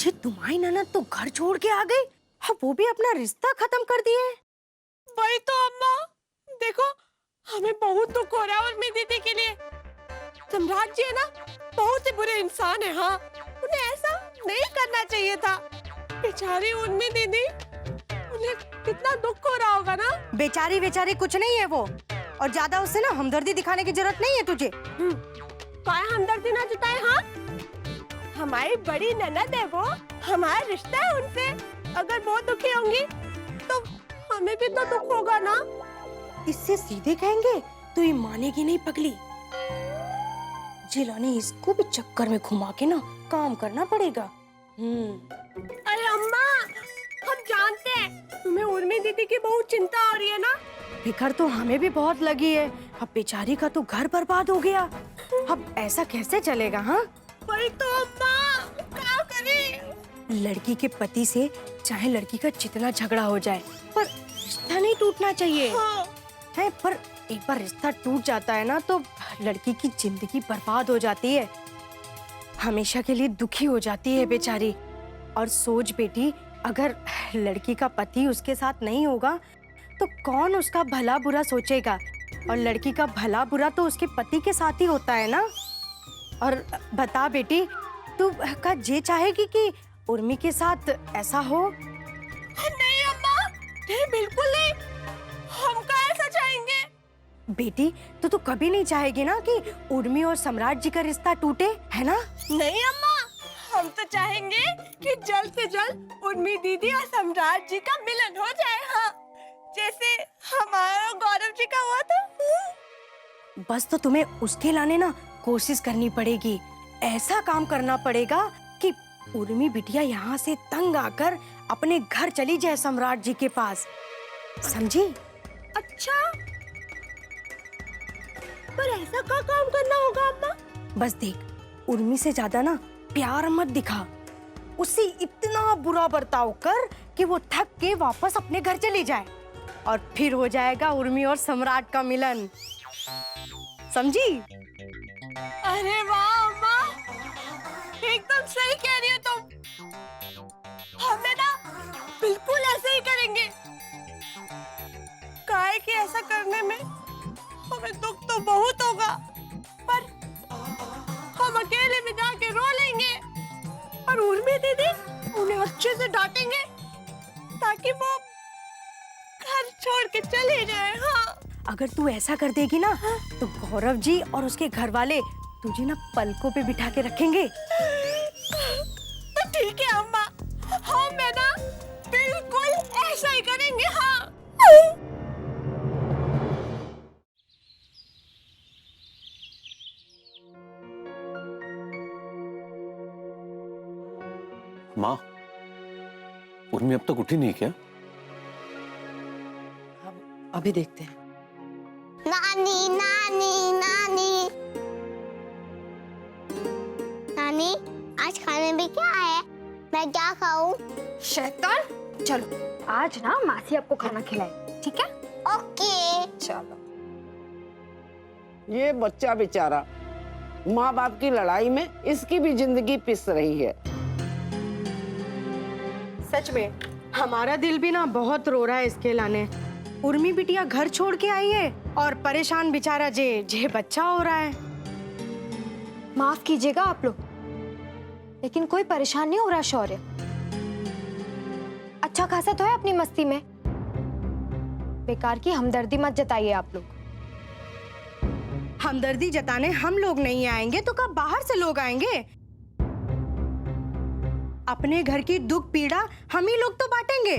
तुझे तुम्हारी ननद तो घर छोड़ के आ गई, हाँ वो भी अपना रिश्ता खत्म कर दिए। वही तो अम्मा, देखो हमें बहुत दुख हो रहा है उर्मी दीदी के लिए। सम्राट जी है ना, बहुत ही बुरे इंसान है। हाँ, उन्हें ऐसा नहीं करना चाहिए था। बेचारी उर्मी दीदी, उन्हें कितना दुख हो रहा होगा ना। बेचारी बेचारी कुछ नहीं है वो, और ज्यादा उससे ना हमदर्दी दिखाने की जरूरत नहीं है तुझे। काय हमदर्दी ना जताए। हाँ, हमारी बड़ी ननद है वो, हमारा रिश्ता है उनसे। अगर वो दुखी होंगी तो हमें भी तो दुख होगा ना। इससे सीधे कहेंगे तो ये मानेगी नहीं पगली। जिलाने इसको भी चक्कर में घुमा के ना काम करना पड़ेगा। अरे अम्मा, हम जानते हैं तुम्हें उर्मी दीदी की बहुत चिंता हो रही है ना। फिकर तो हमें भी बहुत लगी है। अब बेचारी का तो घर बर्बाद हो गया, अब ऐसा कैसे चलेगा। हाँ, वही तो अम्मा, क्या करें। लड़की के पति से चाहे लड़की का जितना झगड़ा हो जाए, पर रिश्ता नहीं टूटना चाहिए। हाँ। है, पर एक बार रिश्ता टूट जाता है ना तो लड़की की जिंदगी बर्बाद हो जाती है, हमेशा के लिए दुखी हो जाती है बेचारी। और सोच बेटी, अगर लड़की का पति उसके साथ नहीं होगा तो कौन उसका भला बुरा सोचेगा, और लड़की का भला बुरा तो उसके पति के साथ ही होता है ना। और बता बेटी, तू का ये चाहेगी कि उर्मी के साथ ऐसा हो? नहीं अम्मा, नहीं बिल्कुल नहीं, हम क्या ऐसा चाहेंगे। बेटी, तो कभी नहीं चाहेगी ना कि उर्मी और सम्राट जी का रिश्ता टूटे, है ना? नहीं अम्मा, हम तो चाहेंगे कि जल्द से जल्द उर्मी दीदी और सम्राट जी का मिलन हो जाए। हाँ, जैसे हमारा गौरव जी का हुआ था। बस तो तुम्हें उसके लाने ना कोशिश करनी पड़ेगी। ऐसा काम करना पड़ेगा कि उर्मी बिटिया यहाँ से तंग आकर अपने घर चली जाए सम्राट जी के पास, समझी? अच्छा, पर ऐसा क्या काम करना होगा अम्मा? बस देख, उर्मी से ज्यादा ना प्यार मत दिखा, उससे इतना बुरा बर्ताव कर कि वो थक के वापस अपने घर चली जाए, और फिर हो जाएगा उर्मी और सम्राट का मिलन, समझी? अरे वाह अम्मा, एकदम सही कह रही हो तुम। हमें ना बिल्कुल ऐसे ही करेंगे। काहे कि ऐसा करने में हमें दुख तो बहुत होगा, पर हम अकेले में जाके रो लेंगे, और उर्मी दीदी उन्हें अच्छे से डांटेंगे ताकि वो घर छोड़ के चले जाए। हाँ, अगर तू ऐसा कर देगी ना तो गौरव जी और उसके घर वाले तुझे ना पलकों पे बिठा के रखेंगे। तो ठीक है अम्मा, हम है ना बिल्कुल ऐसा ही करेंगे। हाँ, माँ, उर्मी अब तक उठी नहीं क्या? अभी देखते हैं। नानी नानी नानी नानी, आज खाने में क्या है? मैं क्या खाऊं? शैतान, चलो आज ना मासी आपको खाना खिलाए, ठीक है? ओके। चलो। ये बच्चा बेचारा माँ बाप की लड़ाई में इसकी भी जिंदगी पिस रही है। सच में हमारा दिल भी ना बहुत रो रहा है इसके लाने। उर्मी बिटिया घर छोड़ के आई है और परेशान बेचारा जे बच्चा हो रहा है। माफ कीजिएगा आप लोग, लेकिन कोई परेशान नहीं हो रहा। शौर्य अच्छा खासा तो है अपनी मस्ती में, बेकार की हमदर्दी मत जताइए आप लोग। हमदर्दी जताने हम लोग नहीं आएंगे तो कब बाहर से लोग आएंगे? अपने घर की दुख पीड़ा हम ही लोग तो बांटेंगे।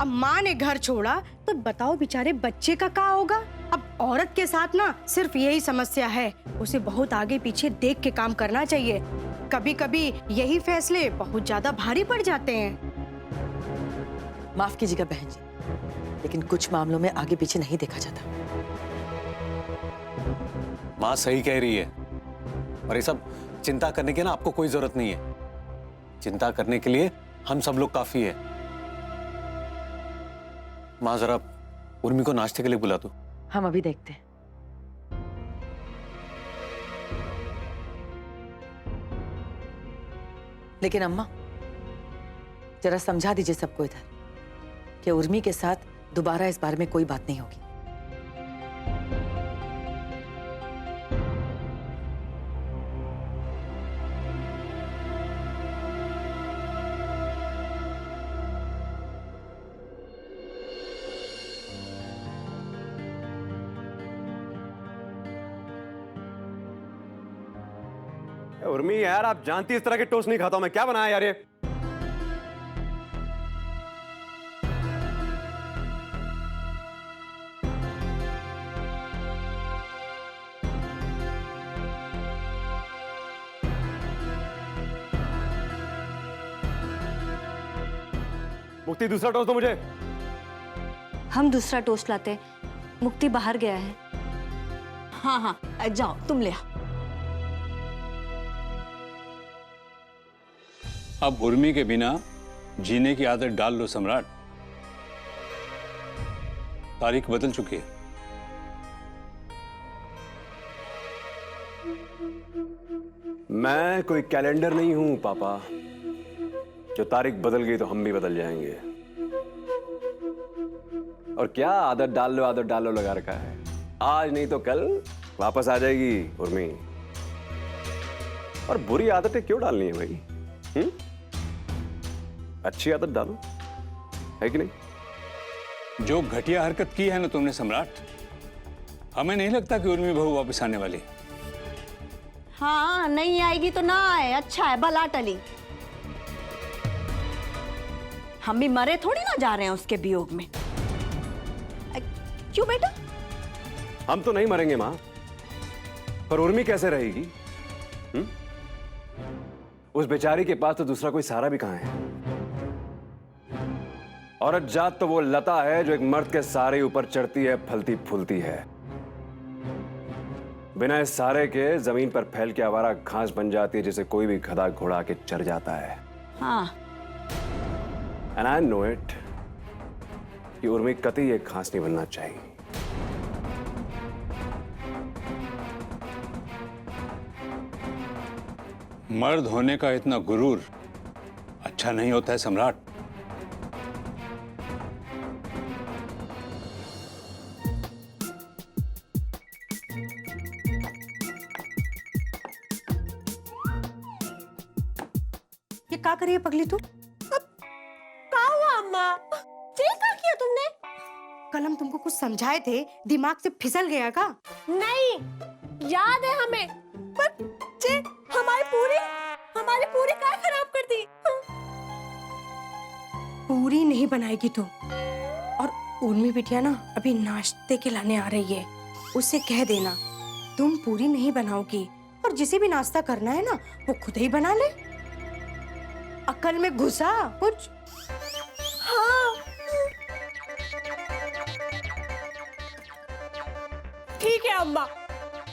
अब माँ ने घर छोड़ा तो बताओ बेचारे बच्चे का क्या होगा? अब औरत के साथ ना सिर्फ यही समस्या है, उसे बहुत आगे पीछे देख के काम करना चाहिए। कभी कभी यही फैसले बहुत ज्यादा भारी पड़ जाते हैं। माफ कीजिएगा बहन जी, लेकिन कुछ मामलों में आगे पीछे नहीं देखा जाता। माँ सही कह रही है, और ये सब चिंता करने की ना आपको कोई जरूरत नहीं है। चिंता करने के लिए हम सब लोग काफी है। माँ, जरा उर्मी को नाश्ते के लिए बुला दो। हम अभी देखते हैं। लेकिन अम्मा जरा समझा दीजिए सबको इधर कि उर्मी के साथ दोबारा इस बारे में कोई बात नहीं होगी। उर्मी यार, आप जानती इस तरह के टोस्ट नहीं खाता हूं मैं। क्या बनाया यार ये? मुक्ति, दूसरा टोस्ट दो मुझे। हम दूसरा टोस्ट लाते, मुक्ति बाहर गया है। हाँ हाँ, जाओ तुम ले आओ। अब उर्मी के बिना जीने की आदत डाल लो सम्राट। तारीख बदल चुकी है। मैं कोई कैलेंडर नहीं हूं पापा, जो तारीख बदल गई तो हम भी बदल जाएंगे। और क्या आदत डाल लो लगा रखा है। आज नहीं तो कल वापस आ जाएगी उर्मी। और बुरी आदतें क्यों डालनी है भाई? अच्छी आदत डालो, है कि नहीं? जो घटिया हरकत की है ना तुमने सम्राट, हमें नहीं लगता कि उर्मी बहू वापस आने वाली। हाँ, नहीं आएगी तो ना आए, अच्छा है, भला टली। हम भी मरे थोड़ी ना जा रहे हैं उसके वियोग में। क्यों बेटा? हम तो नहीं मरेंगे मां, पर उर्मी कैसे रहेगी? उस बेचारी के पास तो दूसरा कोई सहारा भी कहां है। औरत जात तो वो लता है जो एक मर्द के सहारे ऊपर चढ़ती है, फलती फूलती है। बिना इस सहारे के जमीन पर फैल के आवारा घास बन जाती है, जिसे कोई भी गधा घोड़ा के चढ़ जाता है। हाँ। एंड आई नो इट कि उर्मी कतई एक घास नहीं बनना चाहिए। मर्द होने का इतना गुरूर अच्छा नहीं होता है सम्राट। ये क्या करी है पगली तू? क्या हुआ अम्मा? ये क्या किया तुमने? कल हम तुमको कुछ समझाए थे, दिमाग से फिसल गया का? नहीं, याद है हमें, पर जे हमारी पूरी क्या खराब कर दी? पूरी नहीं बनाएगी तू। और उर्मी बिटिया ना अभी नाश्ते के लाने आ रही है, उससे कह देना तुम पूरी नहीं बनाओगी, और जिसे भी नाश्ता करना है ना वो खुद ही बना ले। अकल में घुसा कुछ। हाँ। ठीक है अम्मा,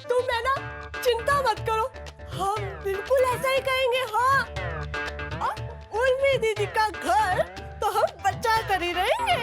तुम है ना चिंता मत करो, हम बिल्कुल ऐसा ही कहेंगे। हाँ, और उर्मी दीदी का घर तो हम बचा कर ही रहेंगे।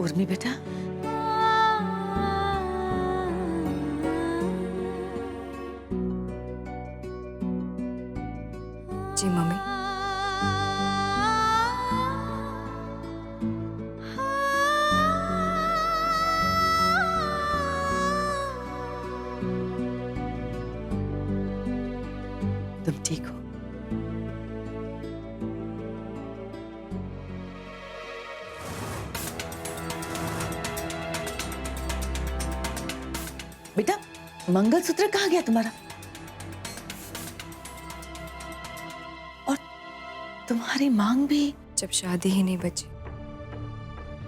उर्मी बेटा, जी मम्मी। तुम ठीक हो? बेटा, मंगलसूत्र कहाँ गया तुम्हारा? और तुम्हारी मांग भी? जब शादी ही नहीं बची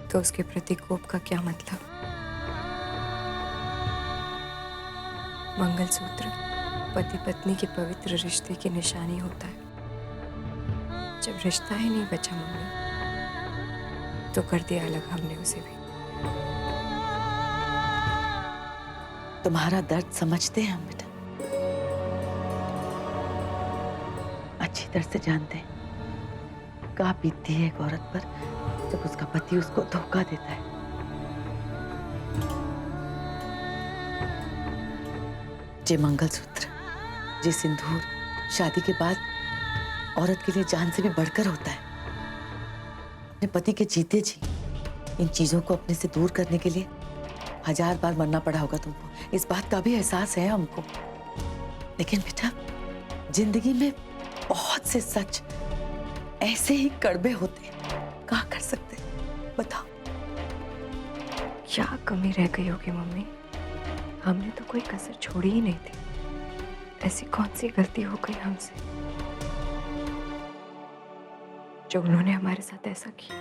तो उसके प्रति कोप का क्या मतलब? मंगलसूत्र पति पत्नी के पवित्र रिश्ते की निशानी होता है। जब रिश्ता ही नहीं बचा मम्मी, तो कर दिया अलग हमने उसे भी। तुम्हारा दर्द समझते हैं हम बेटा, अच्छी तरह से जानते हैं क्या बीतती है एक औरत पर जब उसका पति उसको धोखा देता है। जे मंगलसूत्र, जे सिंदूर शादी के बाद औरत के लिए जान से भी बढ़कर होता है। अपने पति के जीते जी इन चीजों को अपने से दूर करने के लिए 1000 बार मरना पड़ा होगा तुमको, इस बात का भी एहसास है हमको। लेकिन बेटा, जिंदगी में बहुत से सच ऐसे ही कड़वे होते हैं, क्या कर सकते हैं बताओ। क्या कमी रह गई होगी मम्मी? हमने तो कोई कसर छोड़ी ही नहीं थी। ऐसी कौन सी गलती हो गई हमसे जो उन्होंने हमारे साथ ऐसा किया?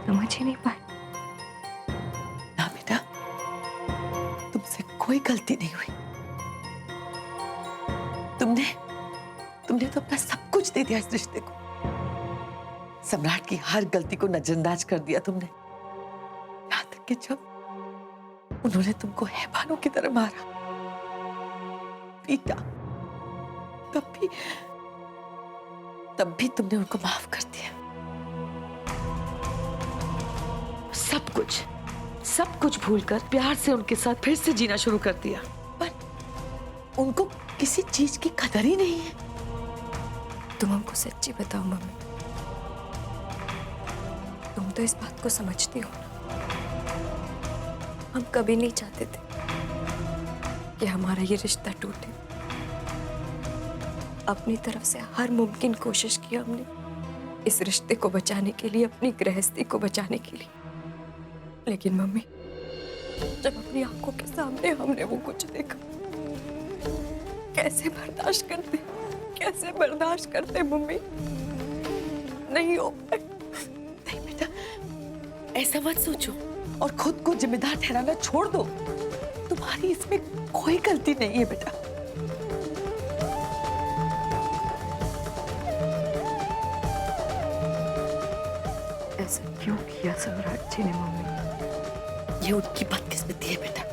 समझ ही नहीं पाए। ना बेटा, तुमसे कोई गलती नहीं हुई। तुमने तो अपना सब कुछ दे दिया इस रिश्ते को। सम्राट की हर गलती को नजरअंदाज कर दिया तुमने, यहाँ तक कि जब उन्होंने तुमको हैवानों की तरह मारा, पीटा, तब भी तुमने उनको माफ कर दिया। सब कुछ भूलकर प्यार से उनके साथ फिर से जीना शुरू कर दिया। पर उनको किसी चीज की कदर ही नहीं है। तुम हमको सच्ची बताओ मम्मी, तुम तो इस बात को समझती हो ना। हम कभी नहीं चाहते थे कि हमारा ये रिश्ता टूटे। अपनी तरफ से हर मुमकिन कोशिश की हमने इस रिश्ते को बचाने के लिए, अपनी गृहस्थी को बचाने के लिए। लेकिन मम्मी, जब अपनी आंखों के सामने हमने वो कुछ देखा, कैसे बर्दाश्त करते मम्मी? नहीं हो पाए। नहीं बेटा, ऐसा मत सोचो और खुद को जिम्मेदार ठहराना छोड़ दो। तुम्हारी इसमें कोई गलती नहीं है बेटा। ऐसा क्यों किया सम्राट जी ने मम्मी? ये उनकी बदकिस्मती है बेटा।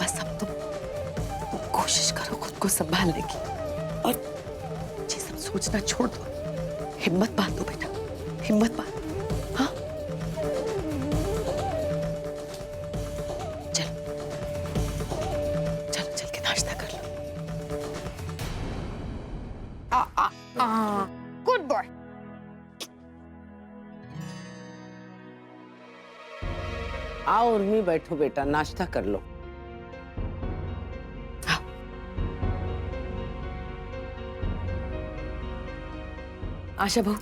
बस अब तुम कोशिश करो खुद को संभालने की और ये सब सोचना छोड़ दो। हिम्मत बांधो बेटा, हिम्मत बांधो। हाँ, चलो चल के नाश्ता कर लो। Good boy. आओ उर्मी, बैठो बेटा, नाश्ता कर लो। आशा बहू,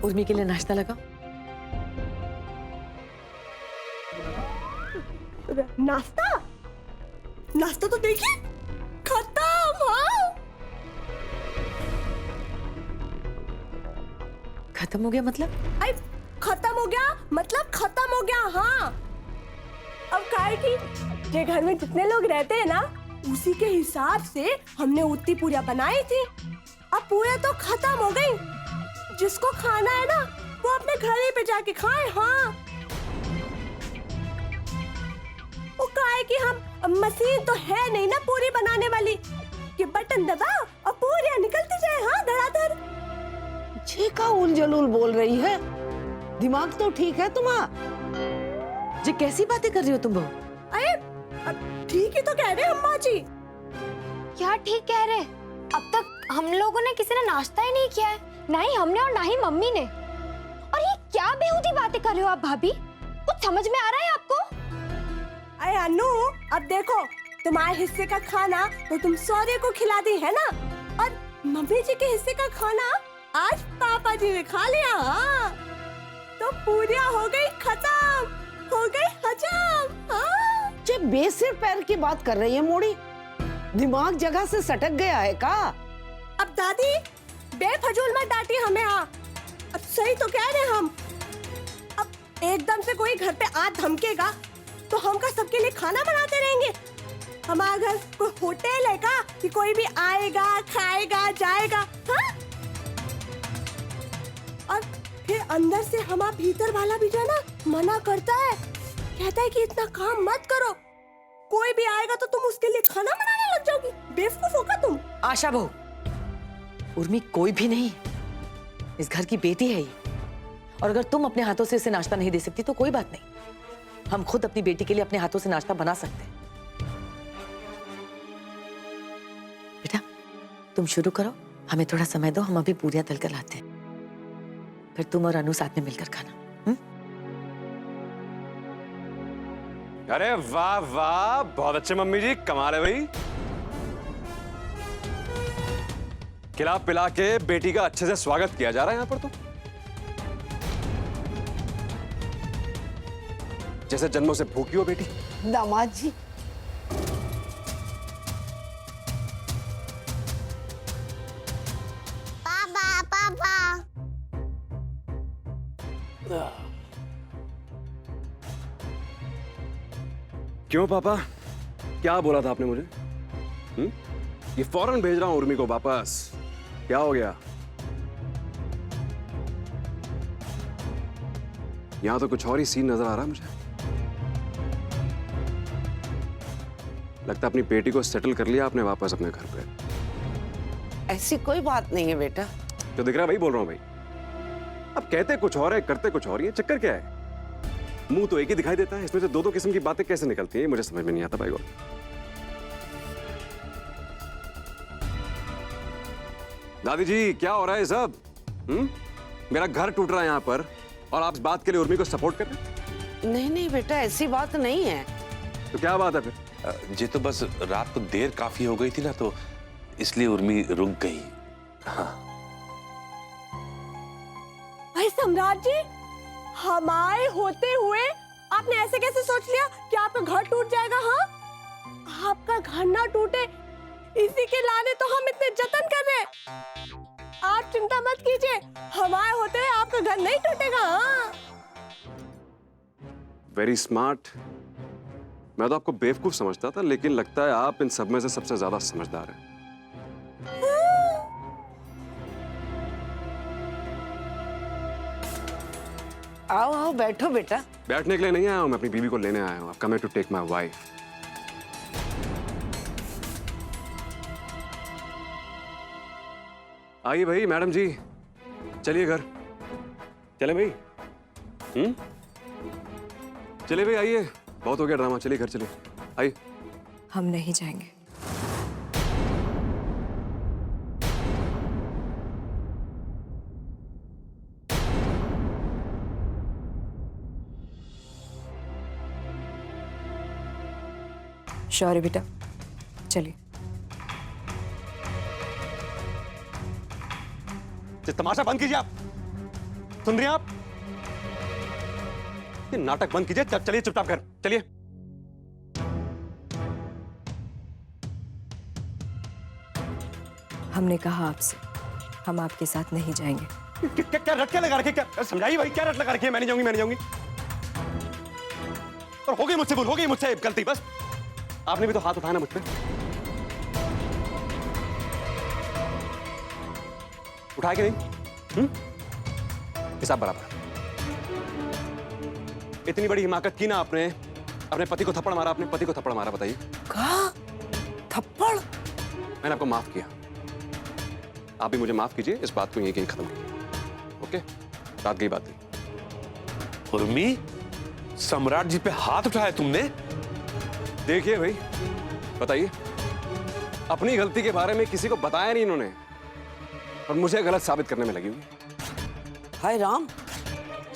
उर्मी के लिए नाश्ता लगाओ। नाश्ता तो देखिए खत्म। हाँ, खत्म हो गया मतलब? अरे खत्म हो गया मतलब खत्म हो गया। हाँ, अब क्या है कि जे घर में जितने लोग रहते हैं ना, उसी के हिसाब से हमने उतनी पूरियां बनाई थी। अब पूरे तो खत्म हो गई। जिसको खाना है ना, वो अपने घर ही पे जाके खाए। हाँ, वो क्या है कि हम मशीन तो है नहीं ना पूरी बनाने वाली कि बटन दबाओ और पूरियां निकलती जाए। हाँ, धड़ाधड़। ये का उलझुल बोल रही है? दिमाग तो ठीक है तुम्हारा? जी कैसी बातें कर रही हो तुम बहू? अरे ठीक ही तो कह रहे अम्मा जी। क्या ठीक कह रहे? अब तक हम लोगों ने किसी ने नाश्ता ही नहीं किया है, ना ही हमने और ना ही मम्मी ने। और ये क्या बेहुदी बातें कर रहे हो आप भाभी? कुछ समझ में आ रहा है आपको? अरे अनु, अब देखो, तुम्हारे हिस्से का खाना तो तुम सौरे को खिला दी है ना, और मम्मी जी के हिस्से का खाना आज पापा जी ने खा लिया। हाँ, तो पूरियां हो गई खत्म, हो गई हजम। हाँ, ये बेसिर पैर की बात कर रही है मोड़ी, दिमाग जगह से सटक गया है का? अब दादी बेफजूल मत डांटिए हमें। हाँ, अब सही तो कह रहे हम। एकदम से कोई घर पे आ धमकेगा तो हम का सबके लिए खाना बनाते रहेंगे? हमारा घर कोई होटल है का कि कोई भी आएगा खाएगा जाएगा? हाँ? और फिर अंदर से हमारा भीतर वाला भी जो है ना मना करता है, कहता है कि इतना काम मत करो, कोई भी आएगा तो तुम उसके लिए खाना बनाने लग जाओगी। बेवकूफ हो का तुम? आशा बहू, उर्मी कोई भी नहीं, इस घर की बेटी है ये। और अगर तुम अपने हाथों से इसे नाश्ता नहीं दे सकती तो कोई बात नहीं, हम खुद अपनी बेटी के लिए अपने हाथों से नाश्ता बना सकते हैं। बेटा तुम शुरू करो, हमें थोड़ा समय दो, हम अभी पूरियां तल कर लाते हैं, फिर तुम और अनु साथ में मिलकर खाना। अरे वाह वाह, बहुत अच्छे मम्मी जी, कमाल है भाई। खिला पिला के बेटी का अच्छे से स्वागत किया जा रहा है यहां पर तो, जैसे जन्मों से भूखी हो बेटी। दामाद जी, पापा पापा क्यों पापा, क्या बोला था आपने मुझे? ये फौरन भेज रहा हूं उर्मी को वापस, क्या हो गया? यहां तो कुछ और ही सीन नजर आ रहा है मुझे। लगता है अपनी बेटी को सेटल कर लिया आपने वापस अपने घर पे। ऐसी कोई बात नहीं है बेटा। जो दिख रहा है वही बोल रहा हूं भाई। अब कहते कुछ और है करते कुछ और, ये चक्कर क्या है? मुंह तो एक ही दिखाई देता है, इसमें से दो दो किस्म की बातें कैसे निकलती हैं मुझे समझ में नहीं आता भाई। दादी जी क्या हो रहा है सब? मेरा घर टूट रहा है यहाँ पर और आप इस बात के लिए उर्मी को सपोर्ट कर रहे हैं? नहीं नहीं बेटा, ऐसी बात नहीं है। तो क्या बात है फिर? जी तो बस रात को देर काफी हो गई थी ना, तो इसलिए उर्मी रुक गई। हाँ। भाई सम्राट जी, हमारे होते हुए आपने ऐसे कैसे सोच लिया कि आपका घर टूट जाएगा? हाँ, आपका घर ना टूटे इसी के लाने तो हम इतने जतन कर रहे हैं। आप चिंता मत कीजिए, हमारे होते हुए आपका घर नहीं टूटेगा। हाँ। Very smart. मैं तो आपको बेवकूफ समझता था, लेकिन लगता है आप इन सब में से सबसे ज्यादा समझदार हैं। आओ आओ बैठो बेटा। बैठने के लिए नहीं आया हूं, मैं अपनी बीवी को लेने आया हूं। Coming to take my wife. आइए भाई मैडम जी, चलिए घर चले भाई। चलिए भाई आइए, बहुत हो गया ड्रामा, चलिए घर चलिए, आइए। हम नहीं जाएंगे। शौर्य बेटा चलिए। तमाशा बंद कीजिए आप, सुन रही हैं आप? ये नाटक बंद कीजिए, चलिए चुपचाप घर चलिए। हमने कहा आपसे, हम आपके साथ नहीं जाएंगे। क्या रट क्या लगा रखे? क्या समझाइए भाई, क्या रट लगा रखी है? मैं नहीं जाऊंगी, मैं नहीं जाऊंगी। और हो गई मुझसे भूल, हो गई मुझसे गलती, बस। आपने भी तो हाथ उठाया ना मुझ पे। उठाया कि नहीं? हिसाब बराबर। इतनी बड़ी हिमाकत की ना आपने, अपने पति को थप्पड़ मारा, अपने पति को थप्पड़ मारा, बताइए। कहा थप्पड़? मैंने आपको माफ किया, आप भी मुझे माफ कीजिए। इस बात को यहीं खत्म कीजिए, ओके? रात गई बात नहीं। उर्मी, सम्राट जी पे हाथ उठाया तुमने? देखिए भाई, बताइए, अपनी गलती के बारे में किसी को बताया नहीं इन्होंने, और मुझे गलत साबित करने में लगी हुई। हाय राम,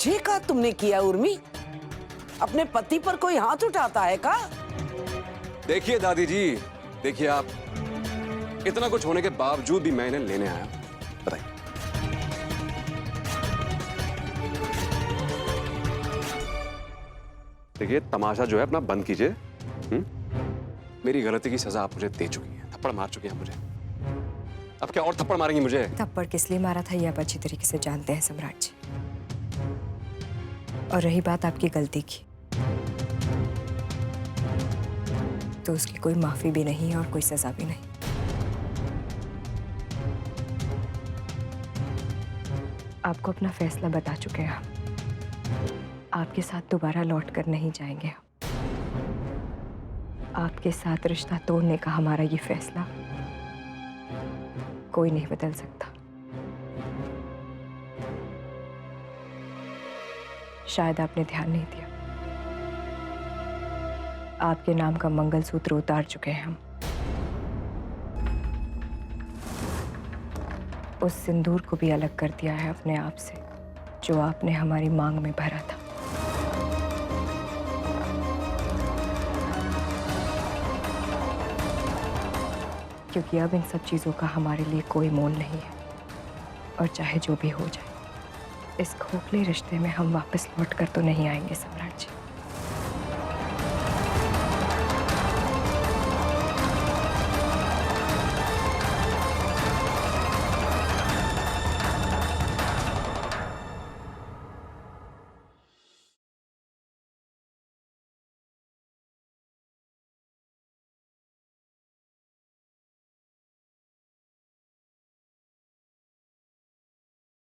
ये कहा तुमने किया उर्मी? अपने पति पर कोई हाथ उठाता है का? देखिए दादी जी, देखिए आप, इतना कुछ होने के बावजूद भी मैं इन्हें लेने आया। बताइए। देखिए तमाशा जो है अपना बंद कीजिए। मेरी गलती की सजा आप मुझे दे चुकी हैं, थप्पड़ मार चुकी हैं मुझे, अब क्या और थप्पड़ मारेंगी मुझे? थप्पड़ किस लिए मारा था ये आप अच्छी तरीके से जानते हैं सम्राट जी। और रही बात आपकी गलती की, तो उसकी कोई माफी भी नहीं है और कोई सजा भी नहीं। आपको अपना फैसला बता चुके हैं हम। आपके साथ दोबारा लौट कर नहीं जाएंगे हम। आपके साथ रिश्ता तोड़ने का हमारा ये फैसला कोई नहीं बदल सकता। शायद आपने ध्यान नहीं दिया, आपके नाम का मंगलसूत्र उतार चुके हैं हम। उस सिंदूर को भी अलग कर दिया है अपने आप से, जो आपने हमारी मांग में भरा था। क्योंकि अब इन सब चीजों का हमारे लिए कोई मोल नहीं है, और चाहे जो भी हो जाए, इस खोखले रिश्ते में हम वापस लौट कर तो नहीं आएंगे सम्राट जी।